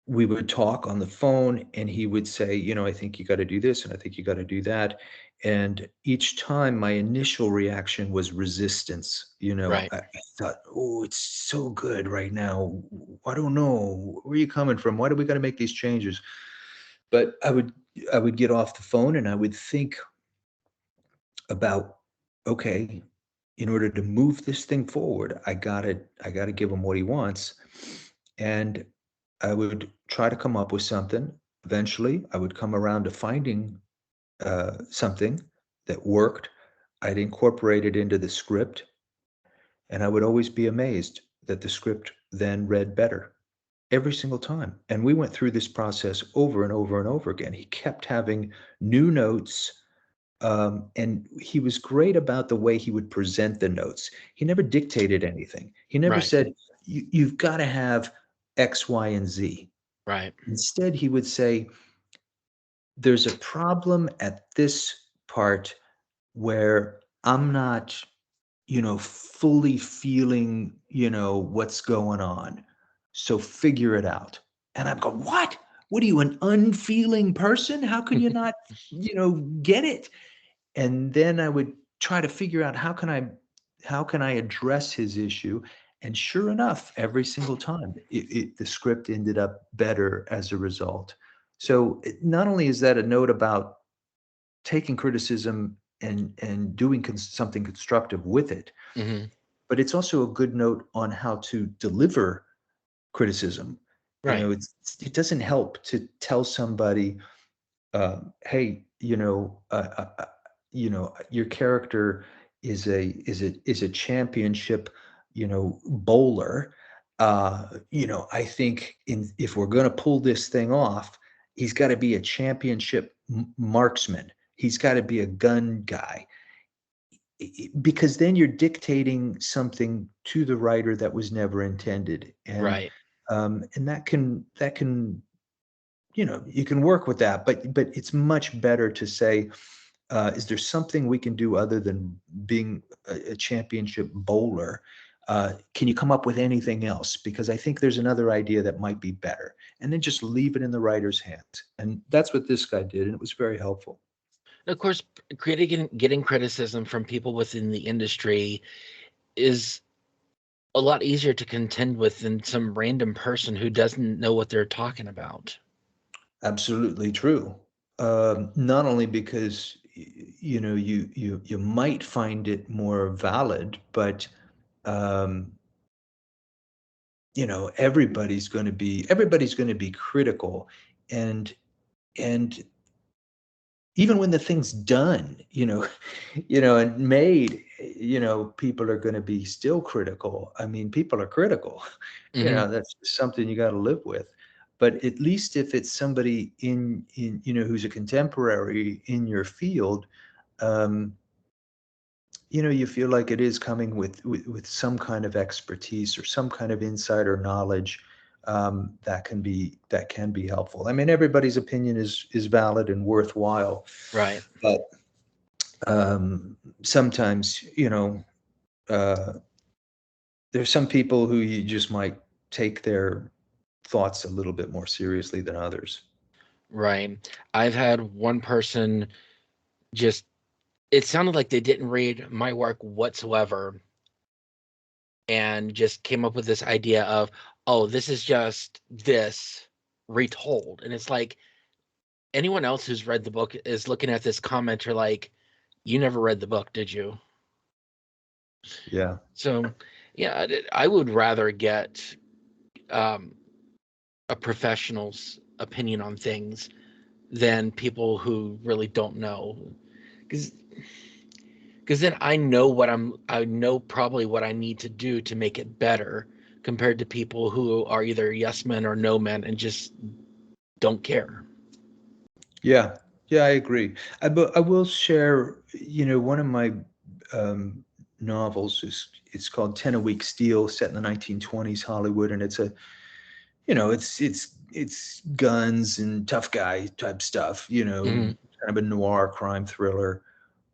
we would talk on the phone, and he would say, I think you got to do this, and I think you got to do that. And each time my initial reaction was resistance. Right. I thought, oh, it's so good right now. I don't know, where are you coming from? Why do we got to make these changes? But I would get off the phone, and I would think about, okay, in order to move this thing forward, I gotta give him what he wants. And I would try to come up with something. Eventually, I would come around to finding something that worked. I'd incorporate it into the script, and I would always be amazed that the script then read better every single time. And we went through this process over and over and over again. He kept having new notes, and he was great about the way he would present the notes. He never dictated anything. He never Right. said, You've got to have X, Y, and Z." Right. Instead, he would say, there's a problem at this part where I'm not, fully feeling, what's going on. So figure it out. And I'd go, what? What are you, an unfeeling person? How can you not, get it? And then I would try to figure out, how can I address his issue. And sure enough, every single time the script ended up better as a result. So not only is that a note about taking criticism and doing something constructive with it, Hmm. but it's also a good note on how to deliver criticism. Right. It doesn't help to tell somebody, hey, your character is a championship, bowler. I think if we're going to pull this thing off, he's got to be a championship marksman. He's got to be a gun guy, because then you're dictating something to the writer that was never intended, Right. and that can you can work with that, but it's much better to say, is there something we can do other than being a championship bowler? Can you come up with anything else? Because I think there's another idea that might be better. And then just leave it in the writer's hands. And that's what this guy did. And it was very helpful. Of course, getting criticism from people within the industry is a lot easier to contend with than some random person who doesn't know what they're talking about. Absolutely true. Not only because you might find it more valid, but um, everybody's going to be critical, and and even when the thing's done, and made, people are going to be still critical. I mean, people are critical. Hmm. That's something you got to live with. But at least if it's somebody who's a contemporary in your field, um, you feel like it is coming with some kind of expertise or some kind of insider knowledge, that can be helpful. I mean, everybody's opinion is valid and worthwhile, Right. but sometimes, uh, there's some people who you just might take their thoughts a little bit more seriously than others. Right. I've had one person just, it sounded like they didn't read my work whatsoever and just came up with this idea of, oh, this is just this retold. And it's like anyone else who's read the book is looking at this commenter like, you never read the book, did you? Yeah. So, yeah, I would rather get um, a professional's opinion on things than people who really don't know. Because then I know probably what I need to do to make it better compared to people who are either yes men or no men and just don't care. Yeah. Yeah, I agree. I will share, one of my um, novels it's called 10 a Week Steel, set in the 1920s Hollywood, and it's guns and tough guy type stuff, Hmm. kind of a noir crime thriller.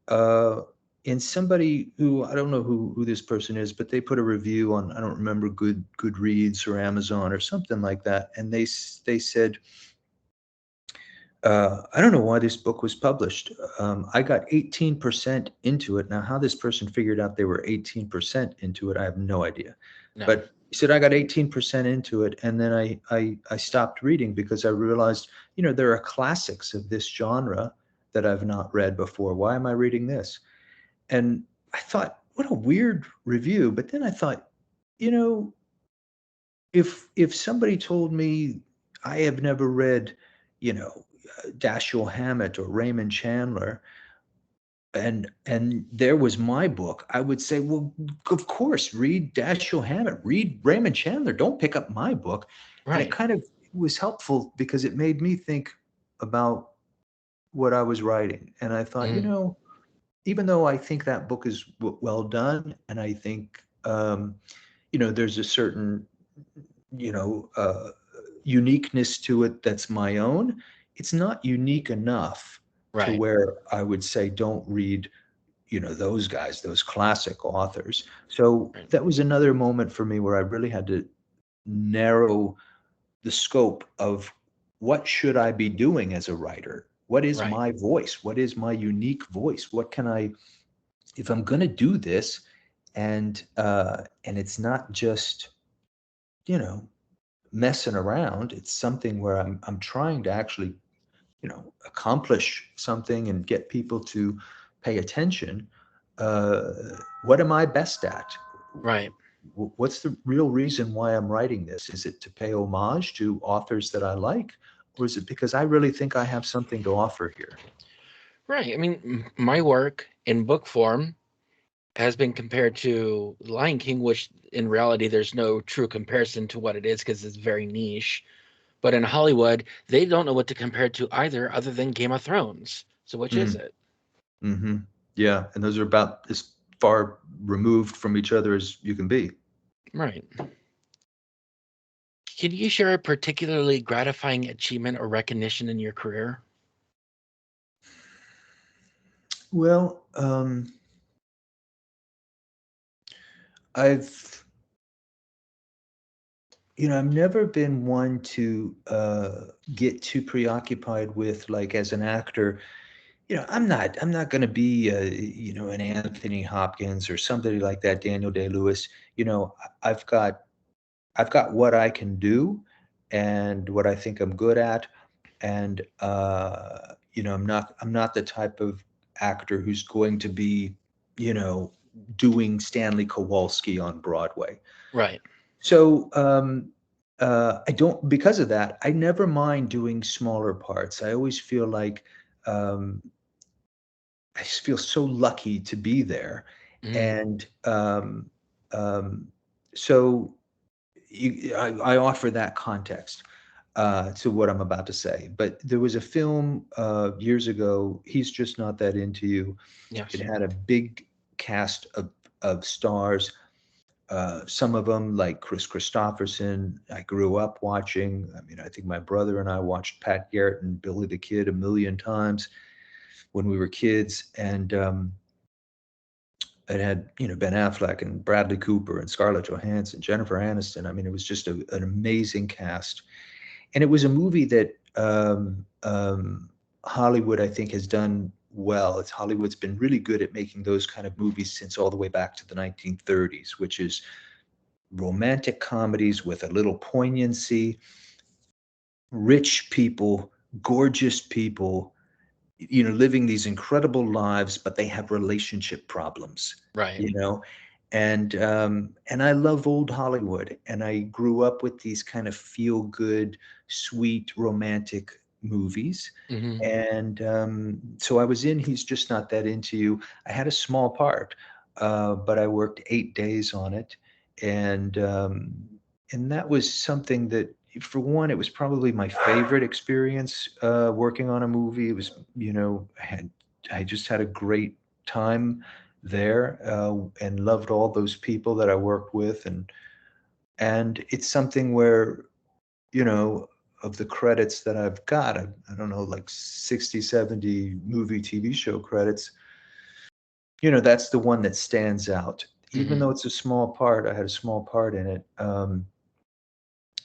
Uh, and somebody who, I don't know who this person is, but they put a review on, I don't remember, Goodreads or Amazon or something like that, and they said, I don't know why this book was published. I got 18% into it. Now, how this person figured out they were 18% into it, I have no idea. No. But he said I got 18% into it, and then I stopped reading because I realized, there are classics of this genre that I've not read before. Why am I reading this? And I thought, what a weird review. But then I thought, you know, if somebody told me I have never read, Dashiell Hammett or Raymond Chandler, and there was my book, I would say, well, of course, read Dashiell Hammett, read Raymond Chandler. Don't pick up my book. And it Right. kind of was helpful because it made me think about what I was writing. And I thought, Hmm. even though I think that book is well done, and I think there's a certain you know, uh, uniqueness to it that's my own. It's not unique enough to Right. where I would say don't read, those guys, those classic authors. So Right. that was another moment for me where I really had to narrow the scope of what should I be doing as a writer? What is Right. my voice? What is my unique voice? What can I, if I'm going to do this, and it's not just, you know, messing around. It's something where I'm trying to actually, accomplish something and get people to pay attention. Uh, what am I best at? Right. What's the real reason why I'm writing this? Is it to pay homage to authors that I like, or is it because I really think I have something to offer here? Right. I mean, my work in book form has been compared to Lion King, which in reality there's no true comparison to what it is because it's very niche. But in Hollywood, they don't know what to compare it to either, other than Game of Thrones. So which is Mm, it? hmm. Yeah, and those are about as far removed from each other as you can be. Right. Can you share a particularly gratifying achievement or recognition in your career? Well, I've I've never been one to get too preoccupied with, like, as an actor. I'm not going to be an Anthony Hopkins or somebody like that, Daniel Day-Lewis. I've got I've got what I can do and what I think I'm good at, and I'm not the type of actor who's going to be, you know, doing Stanley Kowalski on Broadway. Right. So I don't, because of that, I never mind doing smaller parts. I always feel like um, I just feel so lucky to be there. Mm, And um, so I offer that context to what I'm about to say. But there was a film years ago, He's Just Not That Into You. It yes. had a big cast of stars. Some of them, like Chris Christopherson, I grew up watching. I mean, I think my brother and I watched Pat Garrett and Billy the Kid a million times when we were kids. And it had, Ben Affleck and Bradley Cooper and Scarlett Johansson, Jennifer Aniston. I mean, it was just an amazing cast. And it was a movie that Hollywood, I think, has done well. Hollywood's been really good at making those kind of movies since all the way back to the 1930s, which is romantic comedies with a little poignancy, rich people, gorgeous people, living these incredible lives, but they have relationship problems, Right. you know. And I love old Hollywood, and I grew up with these kind of feel good, sweet, romantic movies. Hmm. And so I was in He's Just Not That Into You. I had a small part, but I worked 8 days on it, and that was something that, for one, it was probably my favorite experience working on a movie. It was, I just had a great time there, and loved all those people that I worked with, and it's something where, you know of the credits that I've got, I don't know, like 60, 70 movie, TV show credits. That's the one that stands out, even Hmm. though it's a small part. I had a small part in it.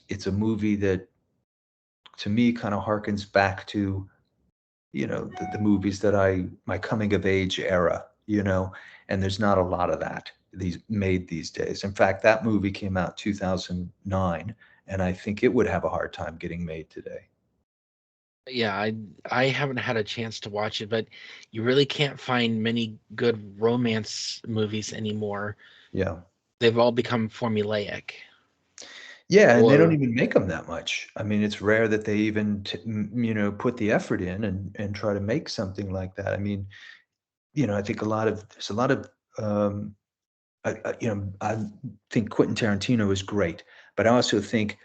It's a movie that, to me, kind of harkens back to, the movies that my coming of age era, and there's not a lot of that these days. In fact, that movie came out 2009, and I think it would have a hard time getting made today. Yeah, I haven't had a chance to watch it, but you really can't find many good romance movies anymore. Yeah. They've all become formulaic. Yeah, and they don't Or even make them that much. I mean, it's rare that they even put the effort in and try to make something like that. I mean, I think there's a lot of I think Quentin Tarantino is great, but I also think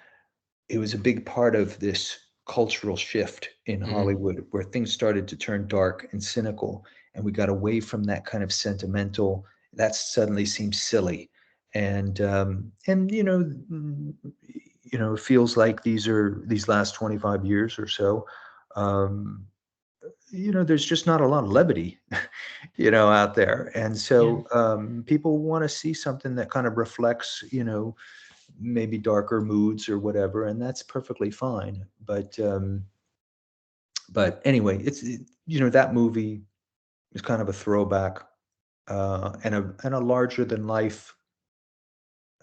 it was a big part of this cultural shift in Mhm. Hollywood, where things started to turn dark and cynical, and we got away from that kind of sentimental. That suddenly seems silly, and it feels like these last 25 years or so. Um, there's just not a lot of levity, out there, and Yeah. so people want to see something that kind of reflects, maybe darker moods or whatever, and that's perfectly fine. But anyway, that movie is kind of a throwback, and a larger than life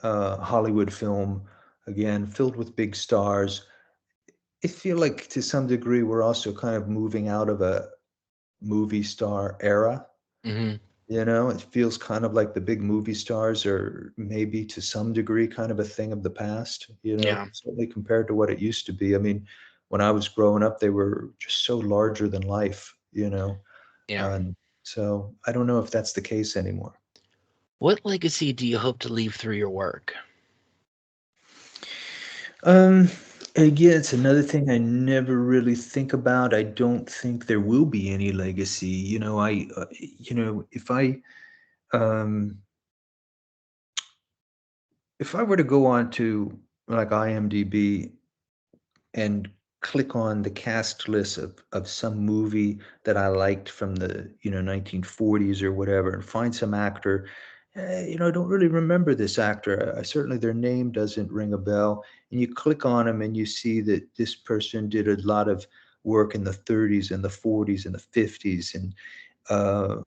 Hollywood film, again filled with big stars. I feel like, to some degree, we're also kind of moving out of a movie star era. Mhm. It feels kind of like the big movie stars are, maybe to some degree, kind of a thing of the past, Yeah. certainly compared to what it used to be. I mean, when I was growing up, they were just so larger than life. Yeah. And so I don't know if that's the case anymore. What legacy do you hope to leave through your work? Um, Again, it's another thing I never really think about. I don't think there will be any legacy. Um, if I were to go on to like IMDb and click on the cast list of some movie that I liked from the 1940s or whatever, and find some actor, I don't really remember this actor. Certainly their name doesn't ring a bell. And you click on them and you see that this person did a lot of work in the 30s and the 40s and the 50s, uh,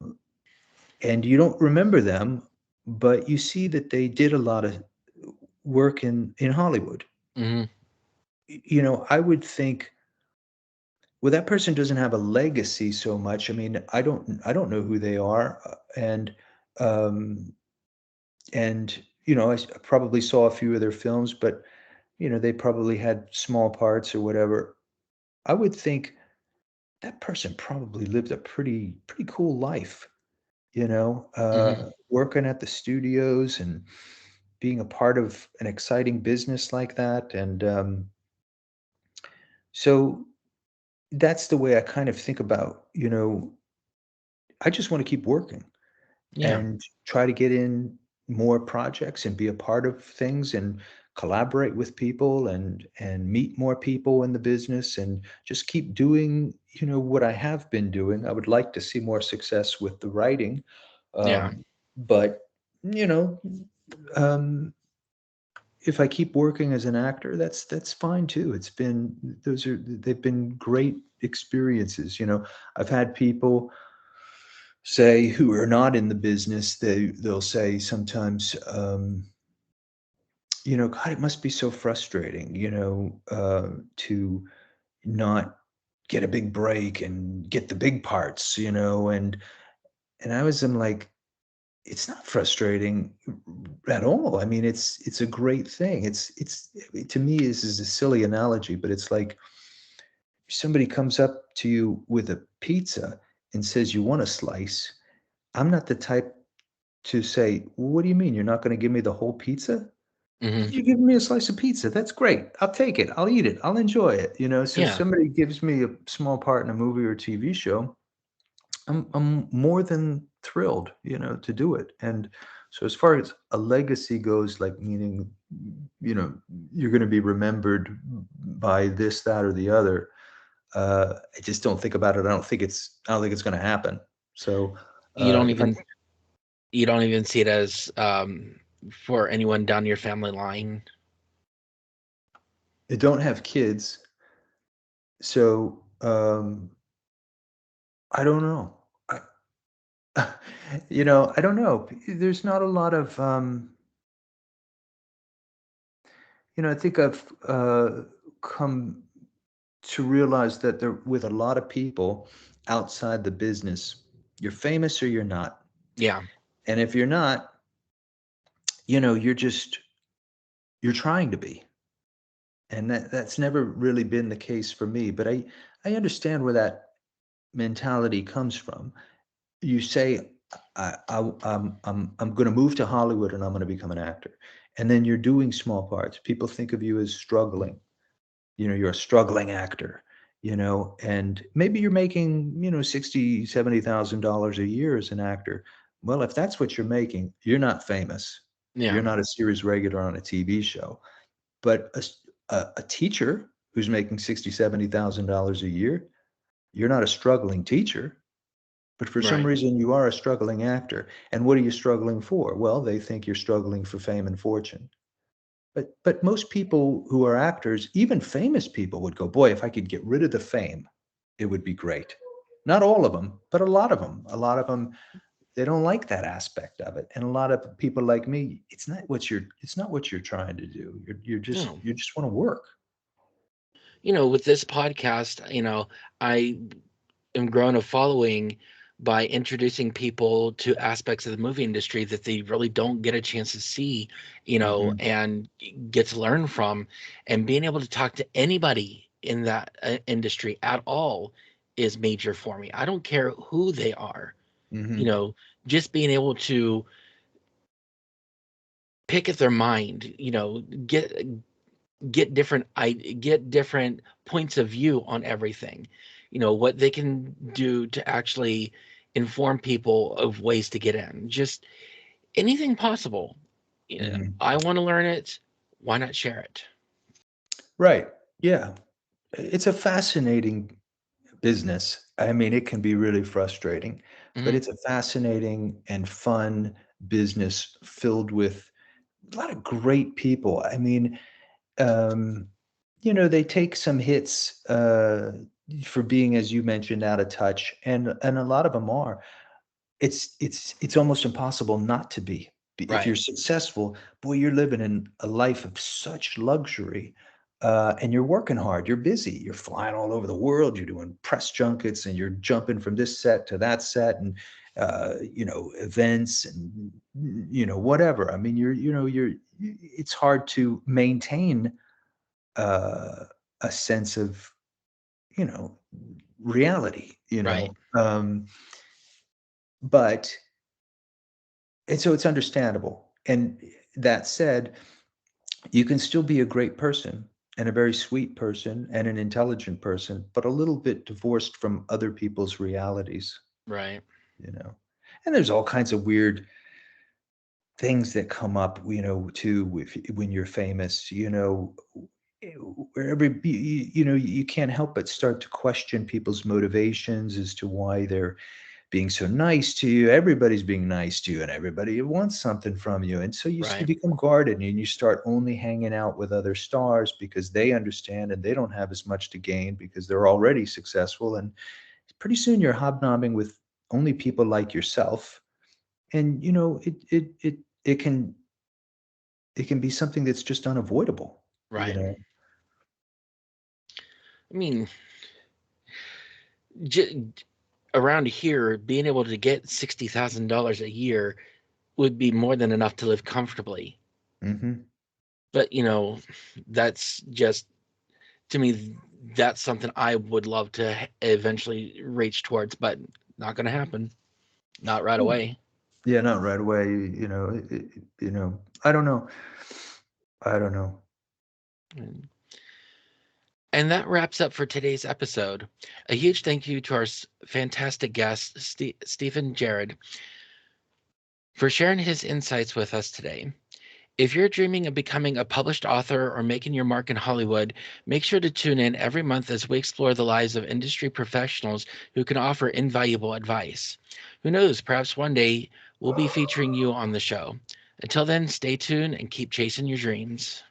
and you don't remember them, but you see that they did a lot of work in Hollywood. Hmm. I would think, well, that person doesn't have a legacy so much. I mean, I don't know who they are, um, I probably saw a few of their films, but they probably had small parts or whatever. I would think that person probably lived a pretty cool life, Hmm. working at the studios and being a part of an exciting business like that. And so that's the way I kind of think about, I just want to keep working Yeah. and try to get in more projects and be a part of things and collaborate with people and meet more people in the business and just keep doing what I have been doing. I would like to see more success with the writing, Yeah. but you know um, if I keep working as an actor, that's fine too. They've been great experiences. I've had people say who are not in the business, they'll say sometimes, God, it must be so frustrating, to not get a big break and get the big parts, and I'm like, it's not frustrating at all. I mean, it's a great thing. It's to me, this is a silly analogy, but it's like somebody comes up to you with a pizza and says you want a slice. I'm not the type to say, "What do you mean you're not gonna give me the whole pizza? Hmm. You're giving me a slice of pizza. That's great. I'll take it. I'll eat it. I'll enjoy it." So if Yeah. somebody gives me a small part in a movie or TV show, I'm more than thrilled, to do it. And so as far as a legacy goes, like meaning, you know, you're gonna be remembered by this, that, or the other, I just don't think about it. I don't think it's gonna happen. So, You don't if I even you don't even see it as for anyone down your family line. I don't have kids, so, I don't know. I don't know. There's not a lot of, I think I've come to realize that there, with a lot of people outside the business, you're famous or you're not. Yeah. And if you're not, you're trying to be. And that's never really been the case for me. But I understand where that mentality comes from. You say, I'm going to move to Hollywood and I'm going to become an actor. And then you're doing small parts. People think of you as struggling. You're a struggling actor, and maybe you're making, 60, $70,000 a year as an actor. Well, if that's what you're making, you're not famous. Yeah. You're not a series regular on a TV show. But a teacher who's making 60, $70,000 a year, you're not a struggling teacher. But for some Right. reason, you are a struggling actor. And what are you struggling for? Well, they think you're struggling for fame and fortune. But most people who are actors, even famous people, would go, "Boy, if I could get rid of the fame, it would be great." Not all of them, but a lot of them. A lot of them, they don't like that aspect of it. And a lot of people like me, it's not what you're trying to do. No. You just want to work. With this podcast, I am growing a following by introducing people to aspects of the movie industry that they really don't get a chance to see, Mhm. and get to learn from, and being able to talk to anybody in that industry at all is major for me. I don't care who they are, you Mhm. know, just being able to pick at their mind, get different points of view on everything. What they can do to actually inform people of ways to get in. Just anything possible. Mhm. I want to learn it. Why not share it? Right. Yeah. It's a fascinating business. I mean, it can be really frustrating, but Hmm. it's a fascinating and fun business filled with a lot of great people. I mean, um, they take some hits for being, as you mentioned, out of touch, and a lot of them are. It's almost impossible not to be. If Right, you're successful, boy, you're living in a life of such luxury, and you're working hard, you're busy, you're flying all over the world, you're doing press junkets, and you're jumping from this set to that set, and, events and, whatever. I mean, it's hard to maintain, uh, a sense of, you know, reality, right, but and so it's understandable. And that said, you can still be a great person and a very sweet person and an intelligent person, but a little bit divorced from other people's realities, right, you know. And there's all kinds of weird things that come up, too, when you're famous, where you can't help but start to question people's motivations as to why they're being so nice to you. Everybody's being nice to you and everybody wants something from you. And so you right, become guarded and you start only hanging out with other stars because they understand and they don't have as much to gain because they're already successful. And pretty soon you're hobnobbing with only people like yourself. And it can be something that's just unavoidable, you right. know. I mean, j- around here, being able to get $60,000 a year would be more than enough to live comfortably. Hmm. But that's just to me, that's something I would love to eventually reach towards, but not going to happen. Not right away. Yeah, not right away. I don't know. I don't know. And that wraps up for today's episode. A huge thank you to our fantastic guest, Stephen Jared, for sharing his insights with us today. If you're dreaming of becoming a published author or making your mark in Hollywood, make sure to tune in every month as we explore the lives of industry professionals who can offer invaluable advice. Who knows, perhaps one day we'll be featuring you on the show. Until then, stay tuned and keep chasing your dreams.